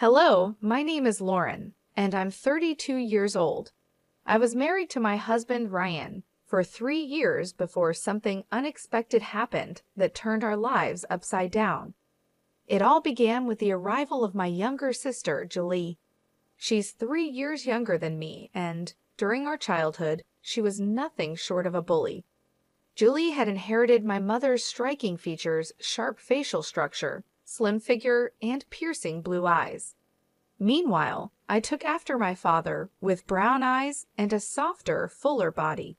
Hello, my name is Lauren, and I'm 32 years old. I was married to my husband Ryan for 3 years before something unexpected happened that turned our lives upside down. It all began with the arrival of my younger sister, Julie. She's 3 years younger than me, and during our childhood, she was nothing short of a bully. Julie had inherited my mother's striking features, sharp facial structure, slim figure, and piercing blue eyes. Meanwhile, I took after my father with brown eyes and a softer, fuller body.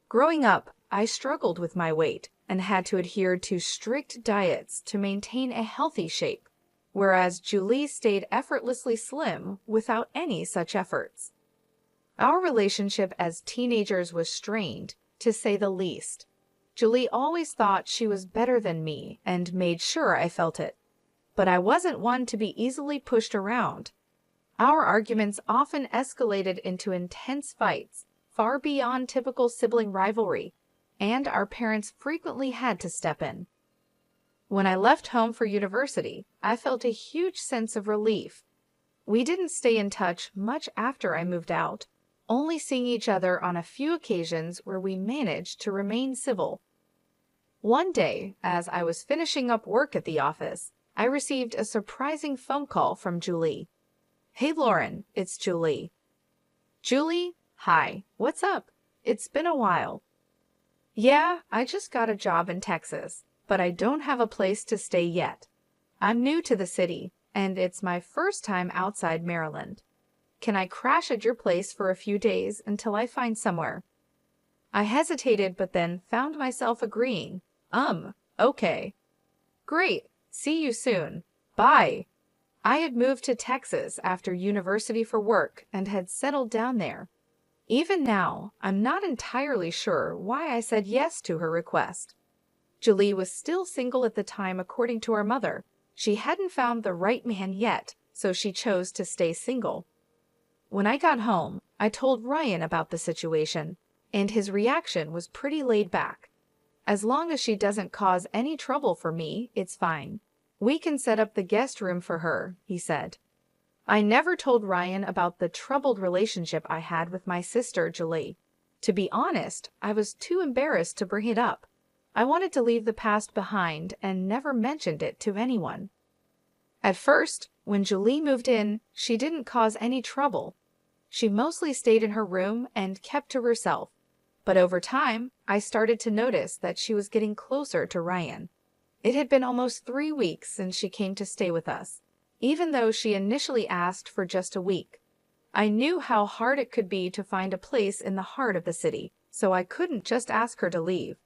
Growing up, I struggled with my weight and had to adhere to strict diets to maintain a healthy shape, whereas Julie stayed effortlessly slim without any such efforts. Our relationship as teenagers was strained, to say the least. Julie always thought she was better than me and made sure I felt it. But I wasn't one to be easily pushed around. Our arguments often escalated into intense fights, far beyond typical sibling rivalry, and our parents frequently had to step in. When I left home for university, I felt a huge sense of relief. We didn't stay in touch much after I moved out, only seeing each other on a few occasions where we managed to remain civil. One day, as I was finishing up work at the office, I received a surprising phone call from Julie. "Hey Lauren, it's Julie." "Julie, hi, what's up? It's been a while." "Yeah, I just got a job in Texas, but I don't have a place to stay yet. I'm new to the city, and it's my first time outside Maryland. Can I crash at your place for a few days until I find somewhere?" I hesitated, but then found myself agreeing. Okay. "Great. See you soon. Bye." I had moved to Texas after university for work and had settled down there. Even now, I'm not entirely sure why I said yes to her request. Julie was still single at the time, according to her mother. She hadn't found the right man yet, so she chose to stay single. When I got home, I told Ryan about the situation, and his reaction was pretty laid back. "As long as she doesn't cause any trouble for me, it's fine. We can set up the guest room for her," he said. I never told Ryan about the troubled relationship I had with my sister, Julie. To be honest, I was too embarrassed to bring it up. I wanted to leave the past behind and never mentioned it to anyone. At first, when Julie moved in, she didn't cause any trouble. She mostly stayed in her room and kept to herself. But over time, I started to notice that she was getting closer to Ryan. It had been almost 3 weeks since she came to stay with us, even though she initially asked for just a week. I knew how hard it could be to find a place in the heart of the city, so I couldn't just ask her to leave.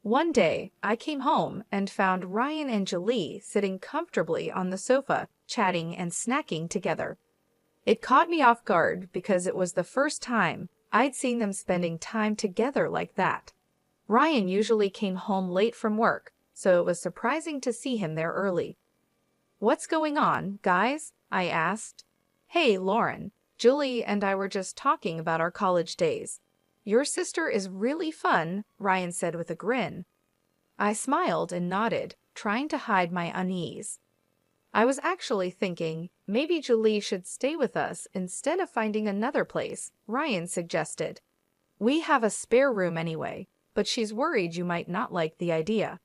One day, I came home and found Ryan and Julie sitting comfortably on the sofa, chatting and snacking together. It caught me off guard because it was the first time I'd seen them spending time together like that. Ryan usually came home late from work, so it was surprising to see him there early. "What's going on, guys?" I asked. "Hey, Lauren, Julie and I were just talking about our college days. Your sister is really fun," Ryan said with a grin. I smiled and nodded, trying to hide my unease. I was actually thinking maybe Julie should stay with us instead of finding another place, Ryan suggested. "We have a spare room anyway, but she's worried you might not like the idea."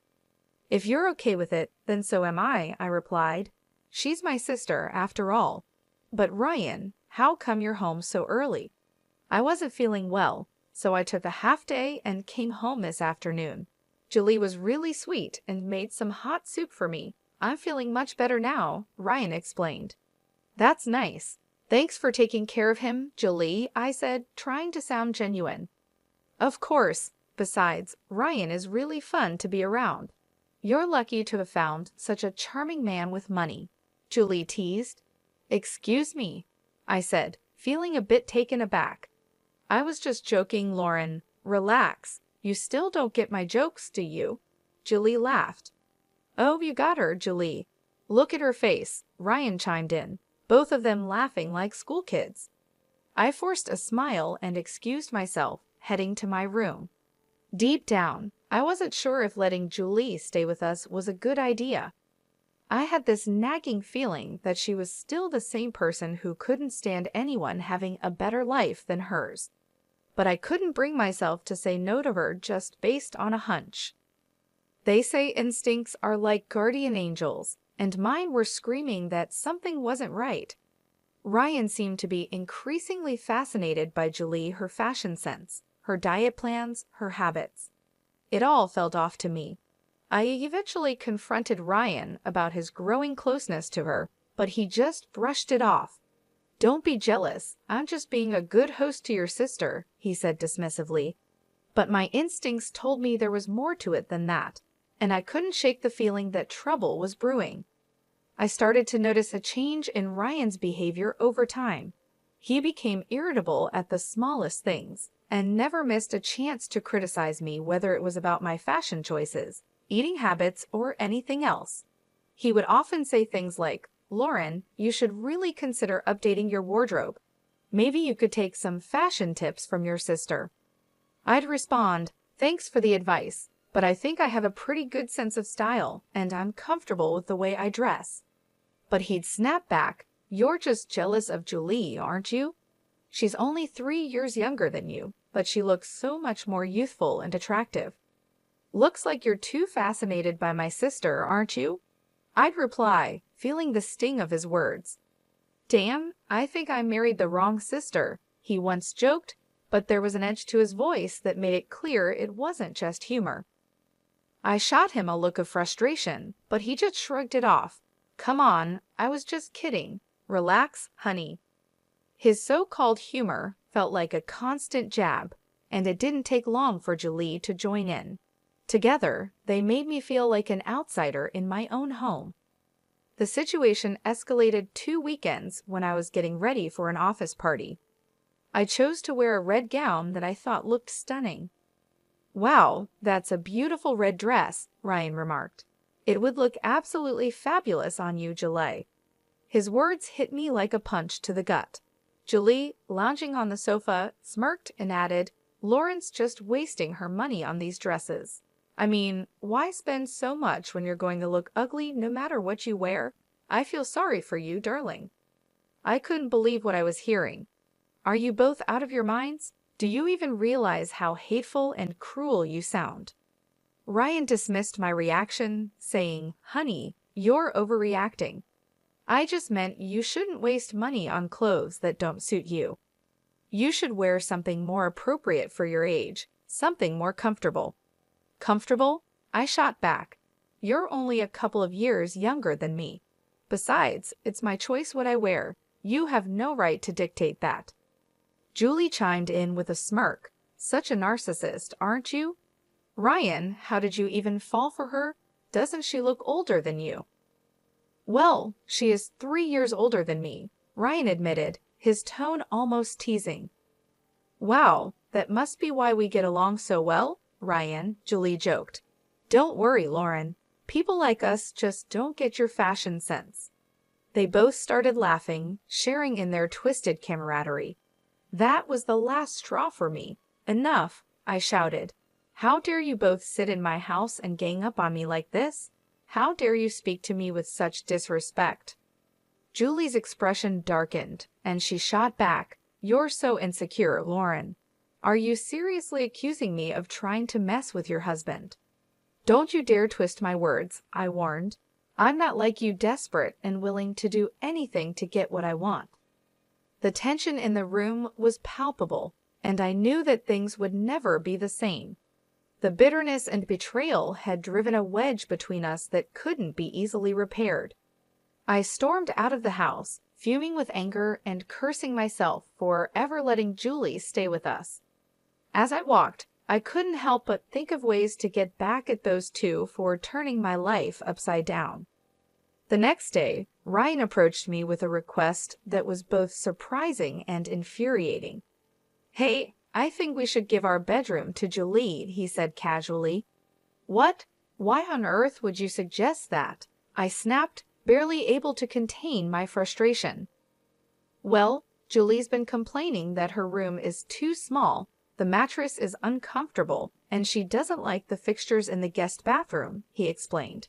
"If you're okay with it, then so am I replied. "She's my sister, after all." "But Ryan, how come you're home so early?" "I wasn't feeling well, so I took a half day and came home this afternoon. Julie was really sweet and made some hot soup for me. I'm feeling much better now," Ryan explained. "That's nice. Thanks for taking care of him, Julie," I said, trying to sound genuine. "Of course. Besides, Ryan is really fun to be around. You're lucky to have found such a charming man with money," Julie teased. "Excuse me," I said, feeling a bit taken aback. "I was just joking, Lauren. Relax. You still don't get my jokes, do you?" Julie laughed. "Oh, you got her, Julie. Look at her face," Ryan chimed in, both of them laughing like school kids. I forced a smile and excused myself, heading to my room. Deep down, I wasn't sure if letting Julie stay with us was a good idea. I had this nagging feeling that she was still the same person who couldn't stand anyone having a better life than hers. But I couldn't bring myself to say no to her just based on a hunch. They say instincts are like guardian angels, and mine were screaming that something wasn't right. Ryan seemed to be increasingly fascinated by Julie, her fashion sense, her diet plans, her habits. It all felt off to me. I eventually confronted Ryan about his growing closeness to her, but he just brushed it off. "Don't be jealous. I'm just being a good host to your sister," he said dismissively. But my instincts told me there was more to it than that, and I couldn't shake the feeling that trouble was brewing. I started to notice a change in Ryan's behavior over time. He became irritable at the smallest things and never missed a chance to criticize me, whether it was about my fashion choices, eating habits, or anything else. He would often say things like, "Lauren, you should really consider updating your wardrobe. Maybe you could take some fashion tips from your sister." I'd respond, "Thanks for the advice, but I think I have a pretty good sense of style, and I'm comfortable with the way I dress." But he'd snap back, "You're just jealous of Julie, aren't you? She's only 3 years younger than you, but she looks so much more youthful and attractive. Looks like you're too fascinated by my sister, aren't you?" I'd reply, feeling the sting of his words. "Damn, I think I married the wrong sister," he once joked, but there was an edge to his voice that made it clear it wasn't just humor. I shot him a look of frustration, but he just shrugged it off. "Come on, I was just kidding. Relax, honey." His so-called humor felt like a constant jab, and it didn't take long for Julie to join in. Together, they made me feel like an outsider in my own home. The situation escalated 2 weekends when I was getting ready for an office party. I chose to wear a red gown that I thought looked stunning. "Wow, that's a beautiful red dress," Ryan remarked. "It would look absolutely fabulous on you, Julie." His words hit me like a punch to the gut. Julie, lounging on the sofa, smirked and added, "Lauren's just wasting her money on these dresses. I mean, why spend so much when you're going to look ugly no matter what you wear? I feel sorry for you, darling." I couldn't believe what I was hearing. "Are you both out of your minds? Do you even realize how hateful and cruel you sound?" Ryan dismissed my reaction, saying, "Honey, you're overreacting. I just meant you shouldn't waste money on clothes that don't suit you. You should wear something more appropriate for your age, something more comfortable." "Comfortable?" I shot back. "You're only a couple of years younger than me. Besides, it's my choice what I wear. You have no right to dictate that." Julie chimed in with a smirk. "Such a narcissist, aren't you? Ryan, how did you even fall for her? Doesn't she look older than you?" "Well, she is 3 years older than me," Ryan admitted, his tone almost teasing. "Wow, that must be why we get along so well, Ryan," Julie joked. "Don't worry, Lauren. People like us just don't get your fashion sense." They both started laughing, sharing in their twisted camaraderie. That was the last straw for me. "Enough," I shouted. "How dare you both sit in my house and gang up on me like this? How dare you speak to me with such disrespect?" Julie's expression darkened, and she shot back, "You're so insecure, Lauren. Are you seriously accusing me of trying to mess with your husband?" "Don't you dare twist my words," I warned. "I'm not like you, desperate and willing to do anything to get what I want." The tension in the room was palpable, and I knew that things would never be the same. The bitterness and betrayal had driven a wedge between us that couldn't be easily repaired. I stormed out of the house, fuming with anger and cursing myself for ever letting Julie stay with us. As I walked, I couldn't help but think of ways to get back at those two for turning my life upside down. The next day, Ryan approached me with a request that was both surprising and infuriating. "Hey, I think we should give our bedroom to Julie," he said casually. "What? Why on earth would you suggest that?" I snapped, barely able to contain my frustration. "Well, Julie's been complaining that her room is too small, the mattress is uncomfortable, and she doesn't like the fixtures in the guest bathroom," he explained.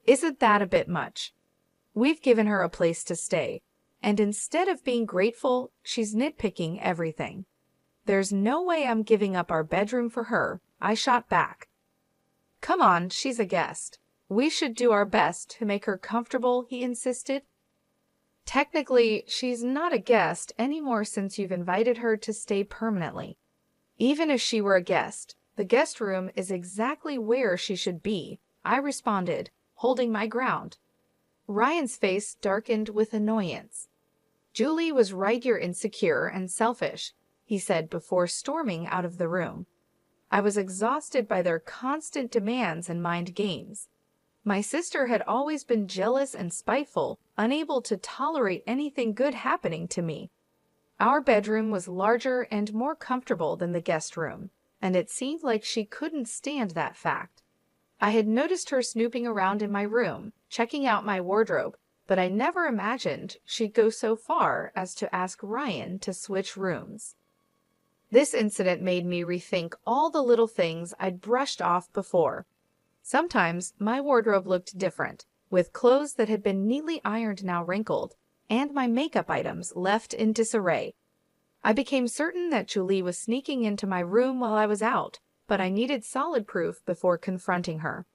Isn't that a bit much? We've given her a place to stay, and instead of being grateful, she's nitpicking everything. There's no way I'm giving up our bedroom for her, I shot back. Come on, she's a guest. We should do our best to make her comfortable, he insisted. Technically, she's not a guest anymore since you've invited her to stay permanently. Even if she were a guest, the guest room is exactly where she should be, I responded, holding my ground. Ryan's face darkened with annoyance. Julie was right, you're insecure and selfish, he said before storming out of the room. I was exhausted by their constant demands and mind games. My sister had always been jealous and spiteful, unable to tolerate anything good happening to me. Our bedroom was larger and more comfortable than the guest room, and it seemed like she couldn't stand that fact. I had noticed her snooping around in my room, checking out my wardrobe, but I never imagined she'd go so far as to ask Ryan to switch rooms. This incident made me rethink all the little things I'd brushed off before. Sometimes my wardrobe looked different, with clothes that had been neatly ironed now wrinkled, and my makeup items left in disarray. I became certain that Julie was sneaking into my room while I was out, but I needed solid proof before confronting her.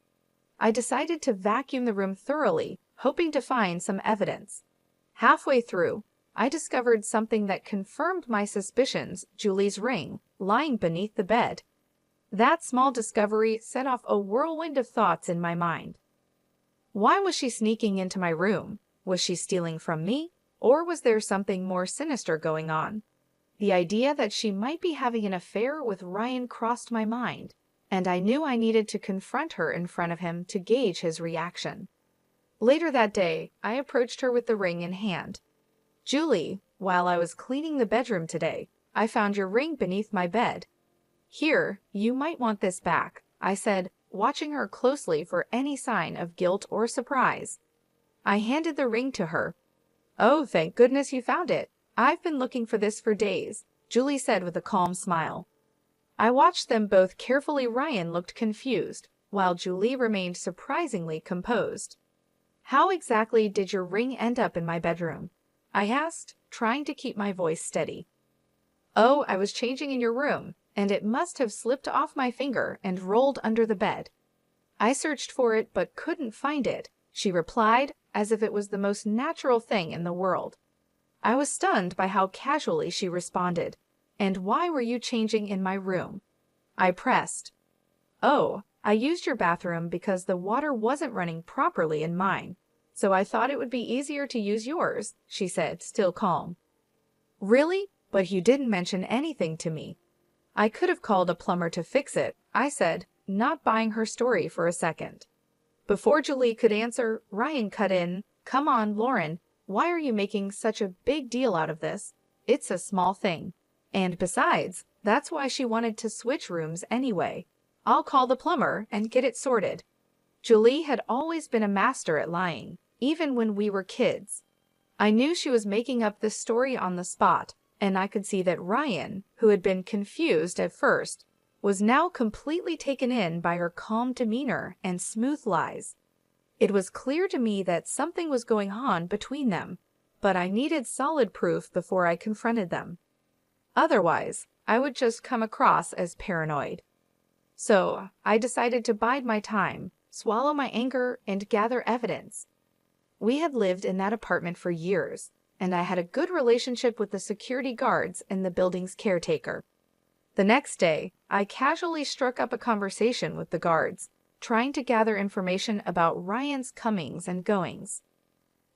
I decided to vacuum the room thoroughly, hoping to find some evidence. Halfway through, I discovered something that confirmed my suspicions: Julie's ring, lying beneath the bed. That small discovery set off a whirlwind of thoughts in my mind. Why was she sneaking into my room? Was she stealing from me? Or was there something more sinister going on? The idea that she might be having an affair with Ryan crossed my mind, and I knew I needed to confront her in front of him to gauge his reaction. Later that day, I approached her with the ring in hand. Julie, while I was cleaning the bedroom today, I found your ring beneath my bed. Here, you might want this back, I said, watching her closely for any sign of guilt or surprise. I handed the ring to her. Oh, thank goodness you found it. I've been looking for this for days, Julie said with a calm smile. I watched them both carefully. Ryan looked confused, while Julie remained surprisingly composed. How exactly did your ring end up in my bedroom? I asked, trying to keep my voice steady. Oh, I was changing in your room, and it must have slipped off my finger and rolled under the bed. I searched for it but couldn't find it, she replied, as if it was the most natural thing in the world. I was stunned by how casually she responded. And why were you changing in my room? I pressed. Oh, I used your bathroom because the water wasn't running properly in mine, so I thought it would be easier to use yours, she said, still calm. Really? But you didn't mention anything to me. I could have called a plumber to fix it, I said, not buying her story for a second. Before Julie could answer, Ryan cut in. Come on, Lauren, why are you making such a big deal out of this? It's a small thing. And besides, that's why she wanted to switch rooms anyway. I'll call the plumber and get it sorted. Julie had always been a master at lying, even when we were kids. I knew she was making up this story on the spot, and I could see that Ryan, who had been confused at first, was now completely taken in by her calm demeanor and smooth lies. It was clear to me that something was going on between them, but I needed solid proof before I confronted them. Otherwise, I would just come across as paranoid. So, I decided to bide my time, swallow my anger, and gather evidence. We had lived in that apartment for years, and I had a good relationship with the security guards and the building's caretaker. The next day, I casually struck up a conversation with the guards, trying to gather information about Ryan's comings and goings.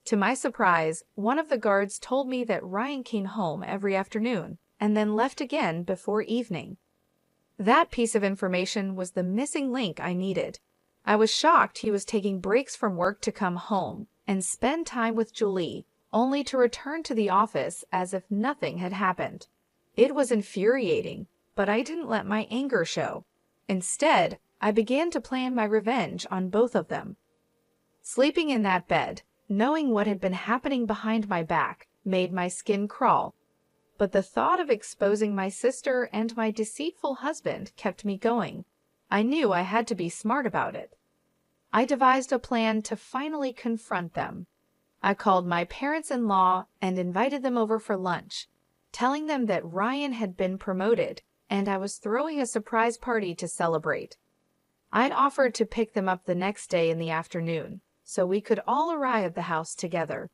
To my surprise, one of the guards told me that Ryan came home every afternoon and then left again before evening. That piece of information was the missing link I needed. I was shocked he was taking breaks from work to come home and spend time with Julie, only to return to the office as if nothing had happened. It was infuriating, but I didn't let my anger show. Instead, I began to plan my revenge on both of them. Sleeping in that bed, knowing what had been happening behind my back, made my skin crawl. But the thought of exposing my sister and my deceitful husband kept me going. I knew I had to be smart about it. I devised a plan to finally confront them. I called my parents-in-law and invited them over for lunch, telling them that Ryan had been promoted and I was throwing a surprise party to celebrate. I'd offered to pick them up the next day in the afternoon, so we could all arrive at the house together.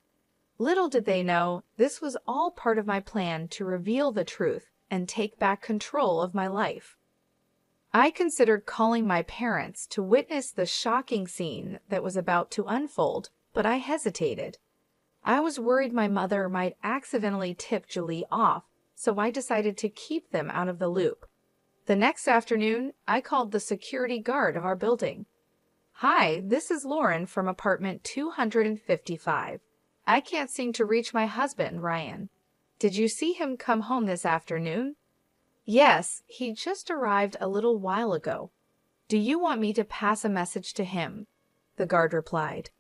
Little did they know, this was all part of my plan to reveal the truth and take back control of my life. I considered calling my parents to witness the shocking scene that was about to unfold, but I hesitated. I was worried my mother might accidentally tip Julie off, so I decided to keep them out of the loop. The next afternoon, I called the security guard of our building. "Hi, this is Lauren from apartment 255. I can't seem to reach my husband, Ryan. Did you see him come home this afternoon?" "Yes, he just arrived a little while ago. Do you want me to pass a message to him?" the guard replied.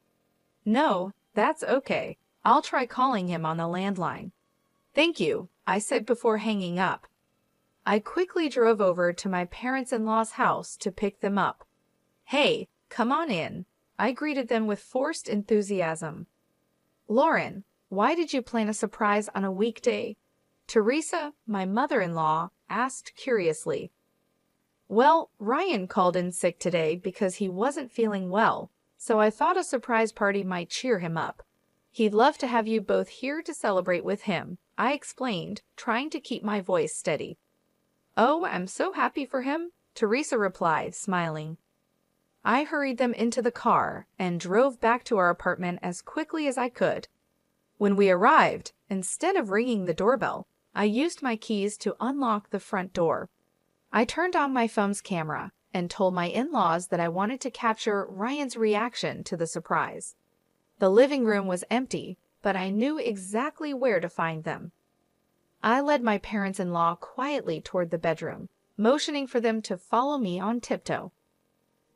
"No, that's okay. I'll try calling him on the landline." "Thank you," I said before hanging up. I quickly drove over to my parents-in-law's house to pick them up. "Hey, come on in," I greeted them with forced enthusiasm. "Lauren, why did you plan a surprise on a weekday?" Teresa, my mother-in-law, asked curiously. "Well, Ryan called in sick today because he wasn't feeling well, so I thought a surprise party might cheer him up. He'd love to have you both here to celebrate with him," I explained, trying to keep my voice steady. "Oh, I'm so happy for him," Teresa replied, smiling. I hurried them into the car and drove back to our apartment as quickly as I could. When we arrived, instead of ringing the doorbell, I used my keys to unlock the front door. I turned on my phone's camera and told my in-laws that I wanted to capture Ryan's reaction to the surprise. The living room was empty, but I knew exactly where to find them. I led my parents-in-law quietly toward the bedroom, motioning for them to follow me on tiptoe.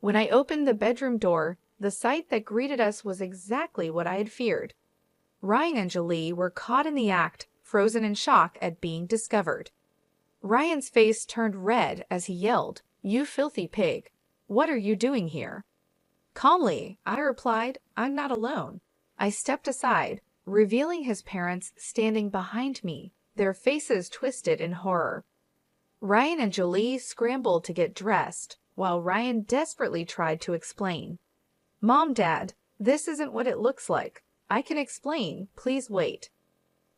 When I opened the bedroom door, the sight that greeted us was exactly what I had feared. Ryan and Julie were caught in the act, frozen in shock at being discovered. Ryan's face turned red as he yelled, "You filthy pig! What are you doing here?" Calmly, I replied, "I'm not alone." I stepped aside, revealing his parents standing behind me, their faces twisted in horror. Ryan and Julie scrambled to get dressed, while Ryan desperately tried to explain. "Mom, Dad, this isn't what it looks like. I can explain, please wait."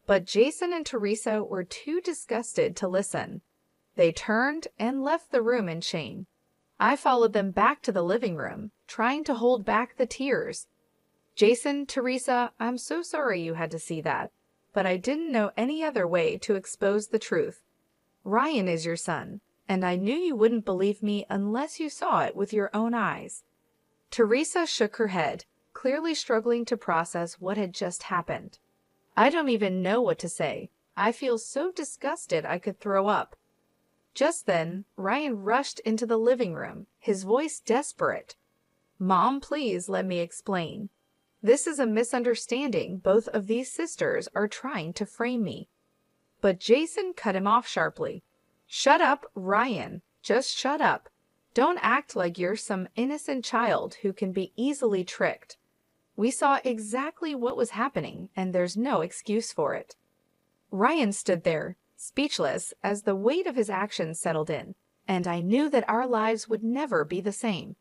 But Jason and Teresa were too disgusted to listen. They turned and left the room in shame. I followed them back to the living room, trying to hold back the tears. "Jason, Teresa, I'm so sorry you had to see that, but I didn't know any other way to expose the truth. Ryan is your son, and I knew you wouldn't believe me unless you saw it with your own eyes." Teresa shook her head, clearly struggling to process what had just happened. "I don't even know what to say. I feel so disgusted I could throw up." Just then, Ryan rushed into the living room, his voice desperate. "Mom, please let me explain. This is a misunderstanding. Both of these sisters are trying to frame me." But Jason cut him off sharply. "Shut up, Ryan. Just shut up. Don't act like you're some innocent child who can be easily tricked. We saw exactly what was happening, and there's no excuse for it." Ryan stood there, speechless, as the weight of his actions settled in, and I knew that our lives would never be the same.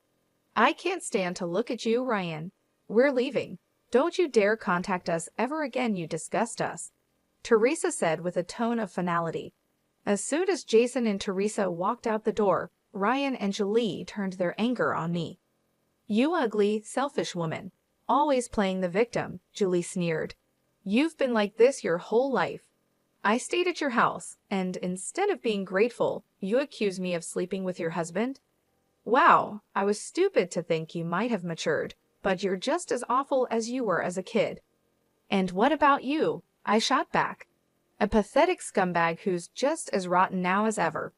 "I can't stand to look at you, Ryan. We're leaving. Don't you dare contact us ever again, you disgust us," Teresa said with a tone of finality. As soon as Jason and Teresa walked out the door, Ryan and Julie turned their anger on me. "You ugly, selfish woman. Always playing the victim," Julie sneered. "You've been like this your whole life. I stayed at your house, and instead of being grateful, you accuse me of sleeping with your husband? Wow, I was stupid to think you might have matured, but you're just as awful as you were as a kid." "And what about you?" I shot back. "A pathetic scumbag who's just as rotten now as ever.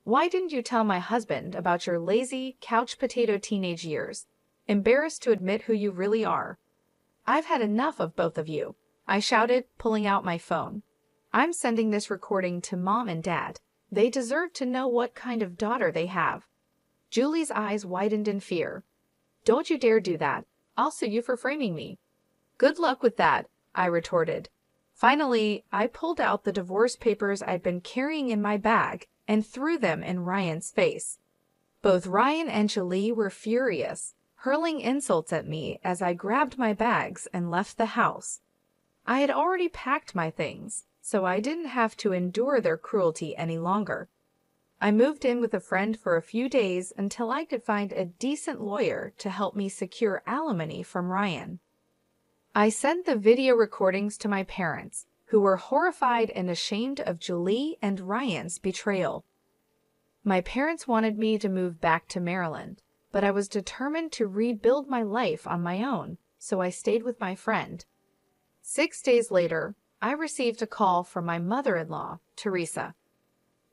Why didn't you tell my husband about your lazy, couch potato teenage years? Embarrassed to admit who you really are. I've had enough of both of you," I shouted, pulling out my phone. "I'm sending this recording to Mom and Dad. They deserve to know what kind of daughter they have." Julie's eyes widened in fear. Don't you dare do that. I'll sue you for framing me. Good luck with that, I retorted. Finally, I pulled out the divorce papers I'd been carrying in my bag and threw them in Ryan's face. Both Ryan and Julie were furious, hurling insults at me as I grabbed my bags and left the house. I had already packed my things, so I didn't have to endure their cruelty any longer. I moved in with a friend for a few days until I could find a decent lawyer to help me secure alimony from Ryan. I sent the video recordings to my parents, who were horrified and ashamed of Julie and Ryan's betrayal. My parents wanted me to move back to Maryland, but I was determined to rebuild my life on my own, so I stayed with my friend. 6 days later, I received a call from my mother-in-law, Teresa.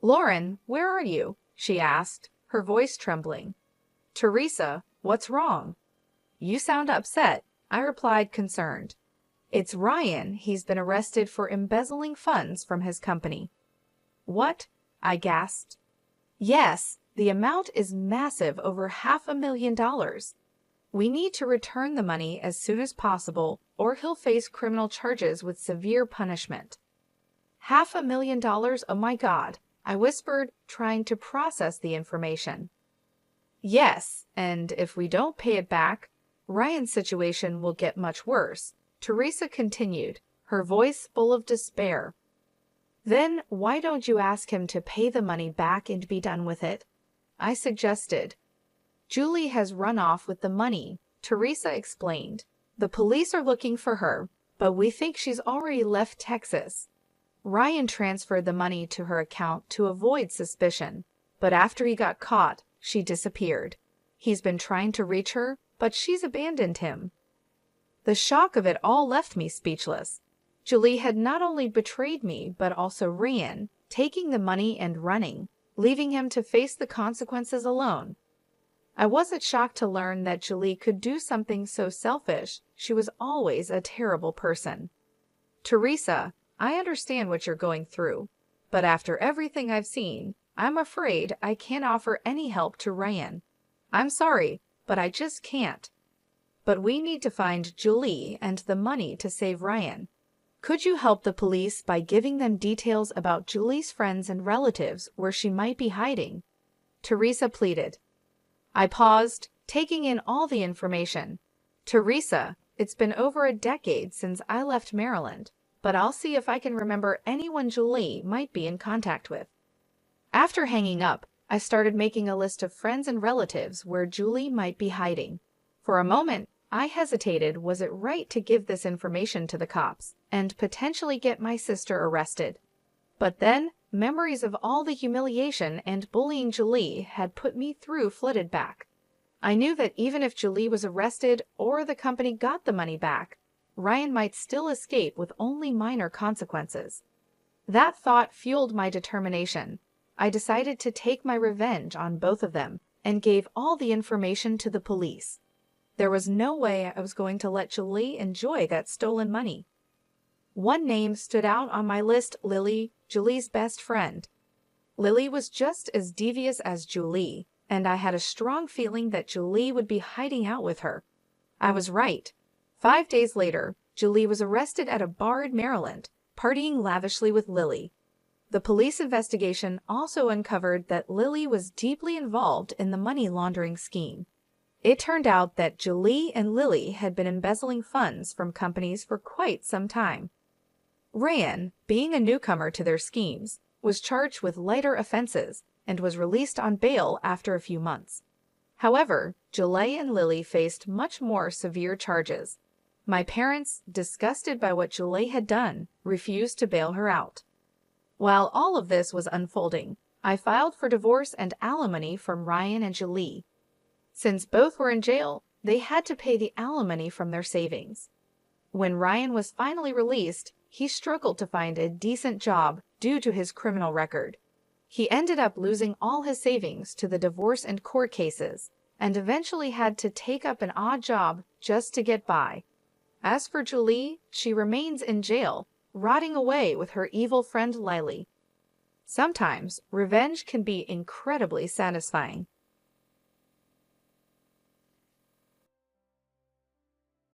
"Lauren, where are you?" she asked, her voice trembling. "Teresa, what's wrong?" "You sound upset," I replied, concerned. "It's Ryan. He's been arrested for embezzling funds from his company." "What?" I gasped. "Yes, the amount is massive, over $500,000. We need to return the money as soon as possible, or he'll face criminal charges with severe punishment." $500,000, oh my God, I whispered, trying to process the information. "Yes, and if we don't pay it back, Ryan's situation will get much worse," Teresa continued, her voice full of despair. "Then why don't you ask him to pay the money back and be done with it?" I suggested. "Julie has run off with the money," Teresa explained. "The police are looking for her, but we think she's already left Texas. Ryan transferred the money to her account to avoid suspicion, but after he got caught, she disappeared. He's been trying to reach her, but she's abandoned him." The shock of it all left me speechless. Julie had not only betrayed me, but also Ryan, taking the money and running, leaving him to face the consequences alone. I wasn't shocked to learn that Julie could do something so selfish. She was always a terrible person. "Teresa, I understand what you're going through, but after everything I've seen, I'm afraid I can't offer any help to Ryan. I'm sorry, but I just can't. But we need to find Julie and the money to save Ryan. Could you help the police by giving them details about Julie's friends and relatives where she might be hiding?" Teresa pleaded. I paused, taking in all the information. "Teresa, it's been over a decade since I left Maryland, but I'll see if I can remember anyone Julie might be in contact with." After hanging up, I started making a list of friends and relatives where Julie might be hiding. For a moment, I hesitated. Was it right to give this information to the cops and potentially get my sister arrested? But then, memories of all the humiliation and bullying Julie had put me through flooded back. I knew that even if Julie was arrested or the company got the money back, Ryan might still escape with only minor consequences. That thought fueled my determination. I decided to take my revenge on both of them and gave all the information to the police. There was no way I was going to let Julie enjoy that stolen money. One name stood out on my list: Lily, Julie's best friend. Lily was just as devious as Julie, and I had a strong feeling that Julie would be hiding out with her. I was right. 5 days later, Julie was arrested at a bar in Maryland, partying lavishly with Lily. The police investigation also uncovered that Lily was deeply involved in the money laundering scheme. It turned out that Julie and Lily had been embezzling funds from companies for quite some time. Ryan, being a newcomer to their schemes, was charged with lighter offenses and was released on bail after a few months. However, Julie and Lily faced much more severe charges. My parents, disgusted by what Julie had done, refused to bail her out. While all of this was unfolding, I filed for divorce and alimony from Ryan and Julie. Since both were in jail, they had to pay the alimony from their savings. When Ryan was finally released, he struggled to find a decent job due to his criminal record. He ended up losing all his savings to the divorce and court cases, and eventually had to take up an odd job just to get by. As for Julie, she remains in jail, rotting away with her evil friend Lily. Sometimes, revenge can be incredibly satisfying.